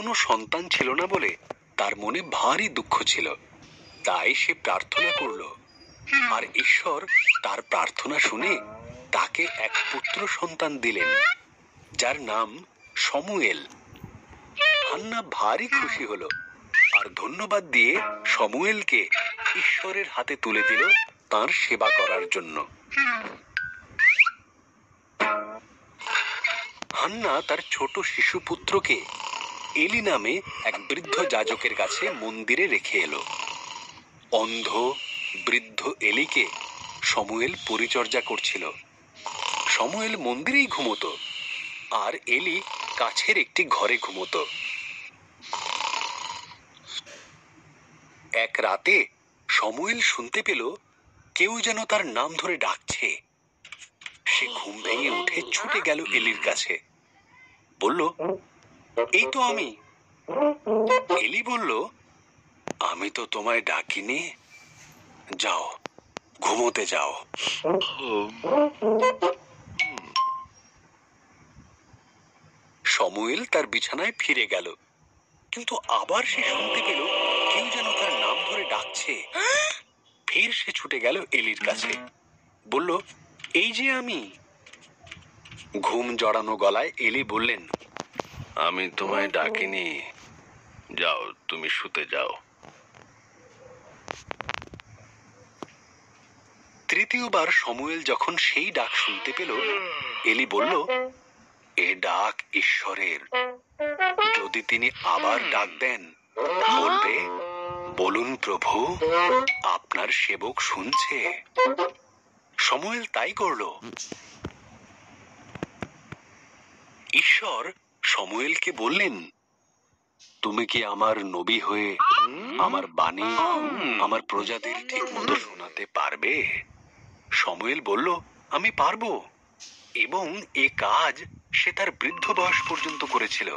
কোনো সন্তান ছিল না বলে তার মনে ভারী দুঃখ ছিল। তাই সে প্রার্থনা করল, আর ঈশ্বর তার প্রার্থনা শুনে তাকে এক পুত্র সন্তান দিলেন, যার নাম শমুয়েল। হান্না ভারী খুশি হলো আর ধন্যবাদ দিয়ে শমুয়েলকে ঈশ্বরের হাতে তুলে দিল তার সেবা করার জন্য। হান্না তার ছোট শিশুপুত্রকে এলি নামে এক বৃদ্ধ যাজকের কাছে মন্দিরে রেখে এলো। অন্ধ বৃদ্ধ এলিকে শমুয়েল পরিচর্যা করছিল। শমুয়েল মন্দিরেই ঘুমোতো, আর এলি কাছের একটি ঘরে ঘুমোতো। এক রাতে শমুয়েল শুনতে পেল কেউ যেন তার নাম ধরে ডাকছে। সে ঘুম ভেঙে উঠে ছুটে গেল এলির কাছে, বলল, এই তো আমি। এলি বলল, আমি তো তোমায় ডাকিনি, যাও ঘুমোতে যাও। শমুয়েল তার বিছানায় ফিরে গেল, কিন্তু আবার সে শুনতে পেল কেউ যেন তার নাম ধরে ডাকছে। ফের সে ছুটে গেল এলির কাছে, বলল, এই যে আমি। ঘুম জড়ানো গলায় এলি বললেন, আমি তোমায় ডাকিনি, যাও তুমি শুতে যাও। তৃতীয়বার শমুয়েল যখন সেই ডাক শুনতে পেল, এলি বলল, এ ডাক ঈশ্বরের। যদি তিনি আবার ডাক দেন, বলবে, বলুন প্রভু, আপনার সেবক শুনছে। শমুয়েল তাই করল। ঈশ্বর শমুয়েলকে বললেন, তুমি কি আমার নবী হয়ে আমার বাণী আমার প্রজাদের ঠিক মতো শোনাতে পারবে? শমুয়েল বলল, আমি পারবো। এবং এ কাজ সে তার বৃদ্ধ বয়স পর্যন্ত করেছিল।